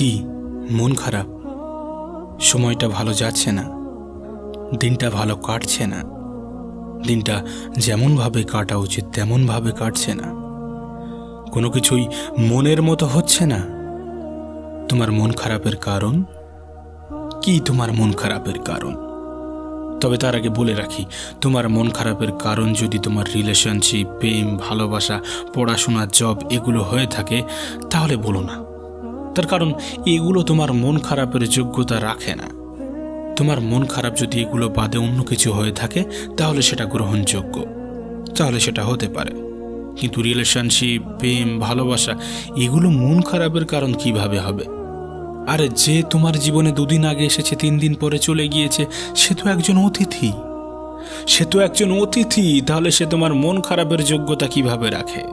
কি মন খারাপ? সময়টা ভালো যাচ্ছে না, দিনটা ভালো কাটছে না, দিনটা যেমনভাবে কাটা উচিত তেমনভাবে কাটছে না, কোনো কিছুই মনের মতো হচ্ছে না। তোমার মন খারাপের কারণ কি? তোমার মন খারাপের কারণ? তবে তার আগে বলে রাখি, তোমার মন খারাপের কারণ যদি তোমার রিলেশনশিপ, প্রেম, ভালোবাসা, পড়াশোনা, জব এগুলো হয়ে থাকে তাহলে বলো না। তার কারণ এগুলো তোমার মন খারাপের যোগ্যতা রাখে না। তোমার মন খারাপ যদি এগুলো বাদে অন্য কিছু হয়ে থাকে তাহলে সেটা গ্রহণযোগ্য, তাহলে সেটা হতে পারে। কিন্তু রিলেশনশিপ, প্রেম, ভালোবাসা এগুলো মন খারাপের কারণ কিভাবে হবে? আরে যে তোমার জীবনে 2 দিন আগে এসেছে 3 দিন পরে চলে গিয়েছে, সে তো একজন অতিথি। তাহলে সে তোমার মন খারাপের যোগ্যতা কিভাবে রাখে?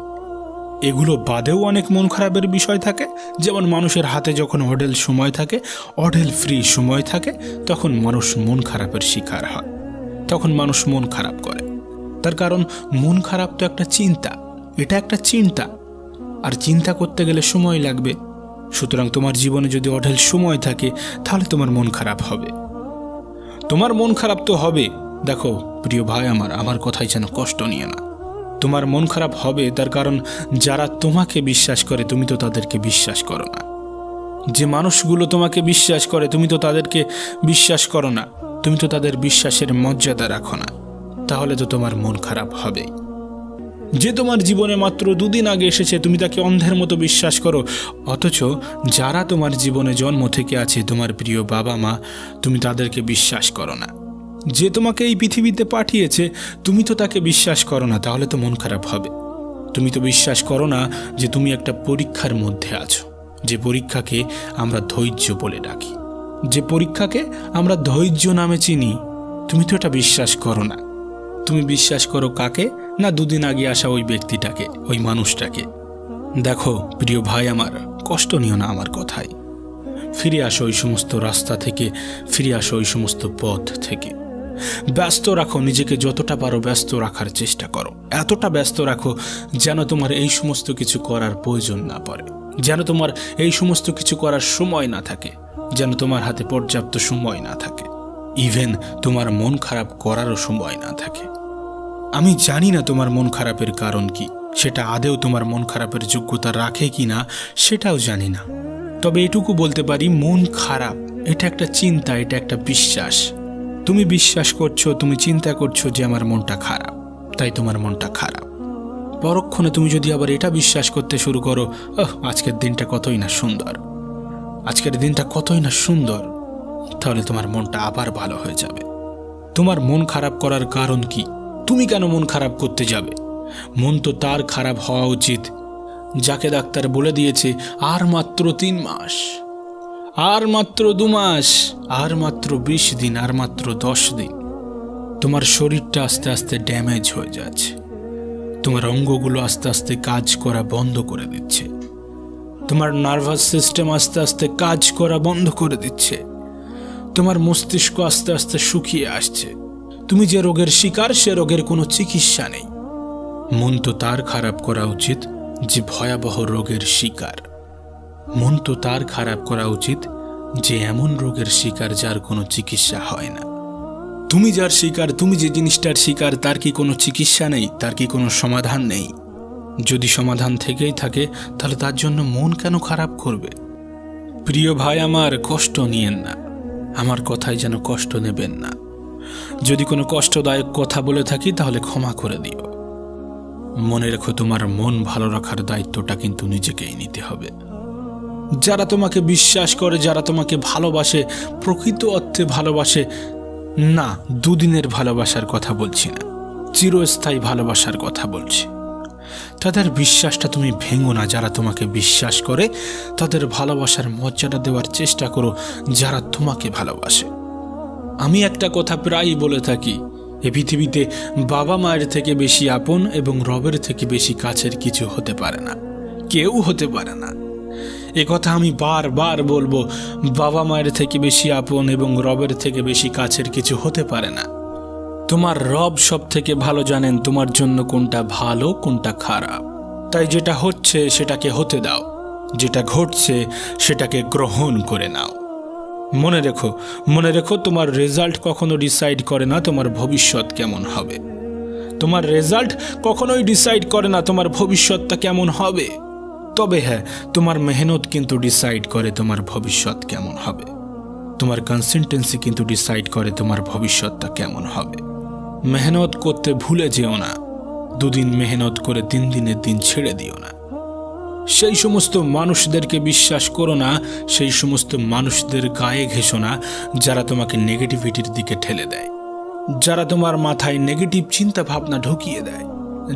এগুলো বাদেও অনেক মন খারাপের বিষয় থাকে। যেমন মানুষের হাতে যখন অঢেল সময় থাকে, অঢেল ফ্রি সময় থাকে, তখন মানুষ মন খারাপের শিকার হয়, তখন মানুষ মন খারাপ করে। তার কারণ মন খারাপ তো একটা চিন্তা, এটা একটা চিন্তা, আর চিন্তা করতে গেলে সময় লাগবে। সুতরাং তোমার জীবনে যদি অঢেল সময় থাকে তাহলে তোমার মন খারাপ হবে। তোমার মন খারাপ তো হবে। দেখো প্রিয় ভাই আমার কথাই যেন কষ্ট নিয়ে না। তোমার মন খারাপ হবে, তার কারণ যারা তোমাকে বিশ্বাস করে তুমি তো তাদেরকে বিশ্বাস করো না। যে মানুষগুলো তোমাকে বিশ্বাস করে তুমি তো তাদেরকে বিশ্বাস করো না, তুমি তো তাদের বিশ্বাসের মর্যাদা রাখো না। তাহলে তো তোমার মন খারাপ হবেই। যে তোমার জীবনে মাত্র 2 দিন আগে এসেছে তুমি তাকে অন্ধের মতো বিশ্বাস করো, অথচ যারা তোমার জীবনে জন্ম থেকে আছে, তোমার প্রিয় বাবা মা, তুমি তাদেরকে বিশ্বাস করো না। যে তোমাকে এই পৃথিবীতে পাঠিয়েছে তুমি তো তাকে বিশ্বাস করো না, তাহলে তো মন খারাপ হবে। তুমি তো বিশ্বাস করো না যে তুমি একটা পরীক্ষার মধ্যে আছো, যে পরীক্ষাকে আমরা ধৈর্য বলে ডাকি, যে পরীক্ষাকে আমরা ধৈর্য নামে চিনি। তুমি তো এটা বিশ্বাস করো না। তুমি বিশ্বাস করো কাকে? না 2 দিন আগে আসা ওই ব্যক্তিটাকে, ওই মানুষটাকে। দেখো প্রিয় ভাই কষ্ট নিও না আমার কথায়। ফিরে আসো ওই সমস্ত রাস্তা থেকে, ফিরে আসো ওই সমস্ত পথ থেকে। ব্যস্ত রাখো নিজেকে, যতটা পারো ব্যস্ত রাখার চেষ্টা করো। এতটা ব্যস্ত রাখো যেন তোমার এই সমস্ত কিছু করার প্রয়োজন না পড়ে, যেন তোমার এই সমস্ত কিছু করার সময় না থাকে, যেন তোমার হাতে পর্যাপ্ত সময় না থাকে, ইভেন তোমার মন খারাপ করারও সময় না থাকে। আমি জানি না তোমার মন খারাপের কারণ কি, সেটা আদেও তোমার মন খারাপের যোগ্যতা রাখে কি না সেটাও জানি না। তবে এটুকু বলতে পারি, মন খারাপ এটা একটা চিন্তা, এটা একটা বিশ্বাস। তুমি বিশ্বাস করছো, তুমি চিন্তা করছো যে আমার মনটা খারাপ, তাই তোমার মনটা খারাপ। পরক্ষণে তুমি যদি আবার এটা বিশ্বাস করতে শুরু করো, আজকের দিনটা কতই না সুন্দর, তাহলে তোমার মনটা আবার ভালো হয়ে যাবে। তোমার মন খারাপ করার কারণ কি? তুমি কেন মন খারাপ করতে যাবে? মন তো তার খারাপ হওয়া উচিত যাকে ডাক্তার বলে দিয়েছে আর মাত্র 3 মাস, আর মাত্র 2 মাস, আর মাত্র 20 দিন, আর মাত্র 10 দিন। তোমার শরীরটা আস্তে আস্তে ড্যামেজ হয়ে যাচ্ছে, তোমার অঙ্গগুলো আস্তে আস্তে কাজ করা বন্ধ করে দিচ্ছে, তোমার নার্ভাস সিস্টেম আস্তে আস্তে কাজ করা বন্ধ করে দিচ্ছে, তোমার মস্তিষ্ক আস্তে আস্তে শুকিয়ে আসছে। তুমি যে রোগের শিকার, সে রোগের কোনো চিকিৎসা নেই। মন তো তার খারাপ করা উচিত যে ভয়াবহ রোগের শিকার। মন তো তার খারাপ করা উচিত যে এমন রোগের শিকার যার কোনো চিকিৎসা হয় না। তুমি যার শিকার, তুমি যে জিনিসটার শিকার, তার কি কোনো চিকিৎসা নেই? তার কি কোনো সমাধান নেই? যদি সমাধান থেকেই থাকে তাহলে তার জন্য মন কেন খারাপ করবে? প্রিয় ভাই কষ্ট নিয়েন না, আমার কথায় যেন কষ্ট নেবেন না। যদি কোনো কষ্টদায়ক কথা বলে থাকি তাহলে ক্ষমা করে দিও। মনে রেখো, তোমার মন ভালো রাখার দায়িত্বটা কিন্তু নিজেকেই নিতে হবে। যারা তোমাকে বিশ্বাস করে, যারা তোমাকে ভালোবাসে, প্রকৃত অর্থে ভালোবাসে, না 2 দিনের ভালোবাসার কথা বলছি না, চিরস্থায়ী ভালোবাসার কথা বলছি, তাদের বিশ্বাসটা তুমি ভেঙো না। যারা তোমাকে বিশ্বাস করে তাদের ভালোবাসার মর্যাদা দেওয়ার চেষ্টা করো, যারা তোমাকে ভালোবাসে। আমি একটা কথা প্রায়ই বলে থাকি, এ পৃথিবীতে বাবা মায়ের থেকে বেশি আপন এবং রবের থেকে বেশি কাছের কিছু হতে পারে না, কেউ হতে পারে না। এ কথা আমি বারবার বলবো, বাবা মায়ের থেকে বেশি আপন এবং রবের থেকে বেশি কাছের কিছু হতে পারে না। তোমার রব সব থেকে ভালো জানেন তোমার জন্য কোনটা ভালো কোনটা খারাপ, তাই যেটা হচ্ছে সেটাকে হতে দাও। যেটা ঘটছে সেটাকে গ্রহণ করে নাও। মনে রেখো তোমার রেজাল্ট কখনো ডিসাইড করে না তোমার ভবিষ্যৎ কেমন হবে। তোমার রেজাল্ট কখনোই ডিসাইড করে না তোমার ভবিষ্যৎটা কেমন হবে। তবে হ্যাঁ, তোমার মেহনত কিন্তু ডিসাইড করে তোমার ভবিষ্যৎ কেমন হবে। তোমার কনসিস্টেন্সি কিন্তু ডিসাইড করে তোমার ভবিষ্যৎটা কেমন হবে। মেহনত করতে ভুলে যেও না। 2 দিন মেহনত করে 3 দিনের দিন ছেড়ে দিও না। সেই সমস্ত মানুষদেরকে বিশ্বাস করো না, সেই সমস্ত মানুষদের গায়ে ঘেঁষো না যারা তোমাকে নেগেটিভিটির দিকে ঠেলে দেয়, যারা তোমার মাথায় নেগেটিভ চিন্তা ভাবনা ঢুকিয়ে দেয়,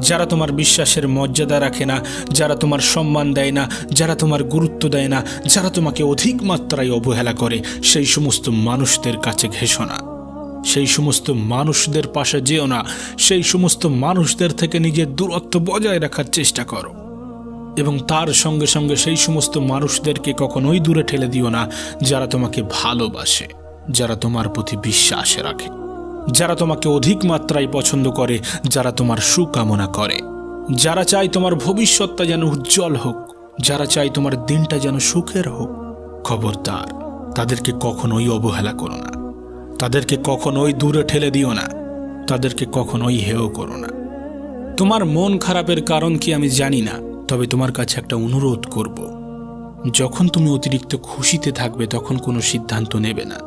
যারা তোমার বিশ্বাসের মর্যাদা রাখে না, যারা তোমার সম্মান দেয় না, যারা তোমার গুরুত্ব দেয় না, যারা তোমাকে অধিক মাত্রায় অবহেলা করে, সেই সমস্ত মানুষদের কাছে ঘেঁষো না। সেই সমস্ত মানুষদের পাশে যেও না। সেই সমস্ত মানুষদের থেকে নিজের দূরত্ব বজায় রাখার চেষ্টা করো। এবং তার সঙ্গে সঙ্গে সেই সমস্ত মানুষদেরকে কখনোই দূরে ঠেলে দিও না যারা তোমাকে ভালোবাসে, যারা তোমার প্রতি বিশ্বাস রাখে, যারা তোমাকে অধিক মাত্রায় পছন্দ করে, যারা তোমার সুকামনা করে, যারা চায় তোমার ভবিষ্যৎটা যেন উজ্জ্বল হোক, যারা চায় তোমার দিনটা যেন সুখের হোক। খবরদার, তাদেরকে কখনোই অবহেলা করো না, তাদেরকে কখনোই দূরে ঠেলে দিও না, তাদেরকে কখনোই হেয় করো না। তোমার মন খারাপের কারণ কি আমি জানি না, তবে তোমার কাছে একটা অনুরোধ করব। যখন তুমি অতিরিক্ত খুশিতে থাকবে তখন কোনো সিদ্ধান্ত নেবে না,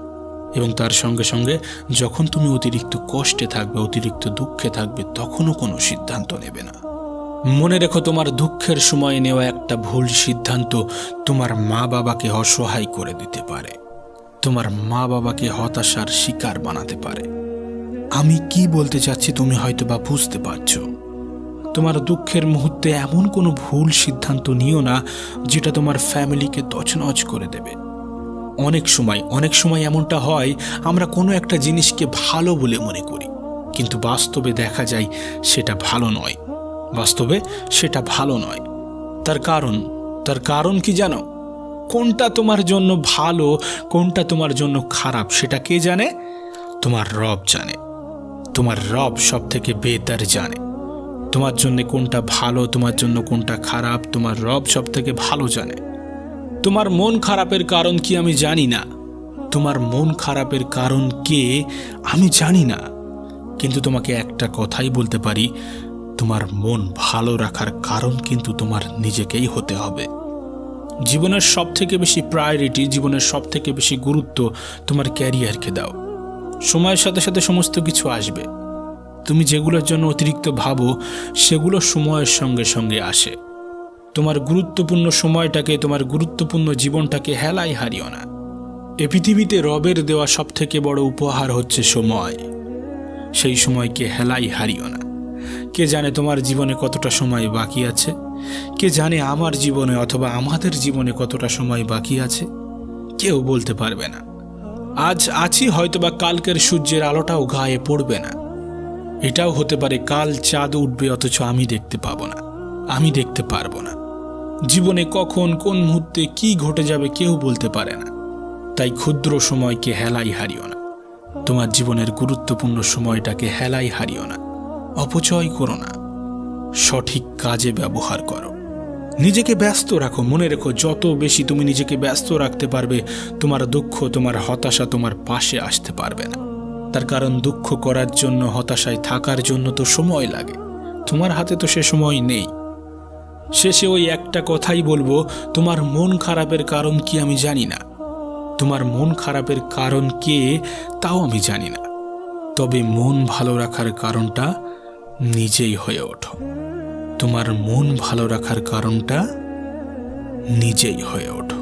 এবং তার সঙ্গে সঙ্গে যখন তুমি অতিরিক্ত কষ্টে থাকবে, অতিরিক্ত দুঃখে থাকবে, তখনও কোনো সিদ্ধান্ত নেবে না। মনে রেখো, তোমার দুঃখের সময় নেওয়া একটা ভুল সিদ্ধান্ত তোমার মা বাবাকে অসহায় করে দিতে পারে, তোমার মা বাবাকে হতাশার শিকার বানাতে পারে। আমি কি বলতে চাচ্ছি তুমি হয়তো বা বুঝতে পারছো। তোমার দুঃখের মুহূর্তে এমন কোনো ভুল সিদ্ধান্ত নিও না যেটা তোমার ফ্যামিলিকে তছনছ করে দেবে। অনেক সময় এমনটা হয়, আমরা কোনো একটা জিনিসকে ভালো বলে মনে করি, কিন্তু বাস্তবে দেখা যায় সেটা ভালো নয়। বাস্তবে সেটা ভালো নয়। তার কারণ কি জানো? কোনটা তোমার জন্য ভালো, কোনটা তোমার জন্য খারাপ, সেটা কে জানে? তোমার রব জানে। তোমার রব সব থেকে বেহতর জানে তোমার জন্য কোনটা ভালো, তোমার জন্য কোনটা খারাপ। তোমার রব সব থেকে ভালো জানে। তোমার মন খারাপের কারণ কি আমি জানি না, তোমার মন খারাপের কারণ কে আমি জানি না, কিন্তু তোমাকে একটা কথাই বলতে পারি, তোমার মন ভালো রাখার কারণ কিন্তু তোমার নিজেকেই হতে হবে। জীবনের সব থেকে বেশি প্রায়োরিটি, জীবনের সব থেকে বেশি গুরুত্ব তোমার ক্যারিয়ারকে দাও। সময়ের সাথে সাথে সমস্ত কিছু আসবে। তুমি যেগুলোর জন্য অতিরিক্ত ভাবো সেগুলো সময়ের সঙ্গে সঙ্গে আসে। তোমার গুরুত্বপূর্ণ সময়টাকে, তোমার গুরুত্বপূর্ণ জীবনটাকে হেলায় হারিও না। এ পৃথিবীতে রবের দেওয়া সব থেকে বড় উপহার হচ্ছে সময়। সেই সময়কে হেলায় হারিও না। কে জানে তোমার জীবনে কতটা সময় বাকি আছে? কে জানে আমার জীবনে অথবা আমাদের জীবনে কতটা সময় বাকি আছে? কেউ বলতে পারবে না। আজ আছি, হয়তোবা কালকের সূর্যের আলোটাও গায়ে পড়বে না। এটাও হতে পারে কাল চাঁদ উঠবে অথচ আমি দেখতে পাবো না, আমি দেখতে পারবো না। জীবনে কখন কোন মুহূর্তে কি ঘটে যাবে কেউ বলতে পারে না। তাই ক্ষুদ্র সময়কে হেলায় হারিও না। তোমার জীবনের গুরুত্বপূর্ণ সময়টাকে হেলায় হারিও না, অপচয় করো না, সঠিক কাজে ব্যবহার করো। নিজেকে ব্যস্ত রাখো। মনে রেখো, যত বেশি তুমি নিজেকে ব্যস্ত রাখতে পারবে, তোমার দুঃখ, তোমার হতাশা তোমার পাশে আসতে পারবে না। তার কারণ দুঃখ করার জন্য, হতাশায় থাকার জন্য তো সময় লাগে, তোমার হাতে তো সে সময় নেই। শেষে ওই একটা কথাই বলবো, তোমার মন খারাপের কারণ কি আমি জানি না, তোমার মন খারাপের কারণ কে তাও আমি জানি না, তবে মন ভালো রাখার কারণটা নিজেই হয়ে ওঠো। তোমার মন ভালো রাখার কারণটা নিজেই হয়ে ওঠো।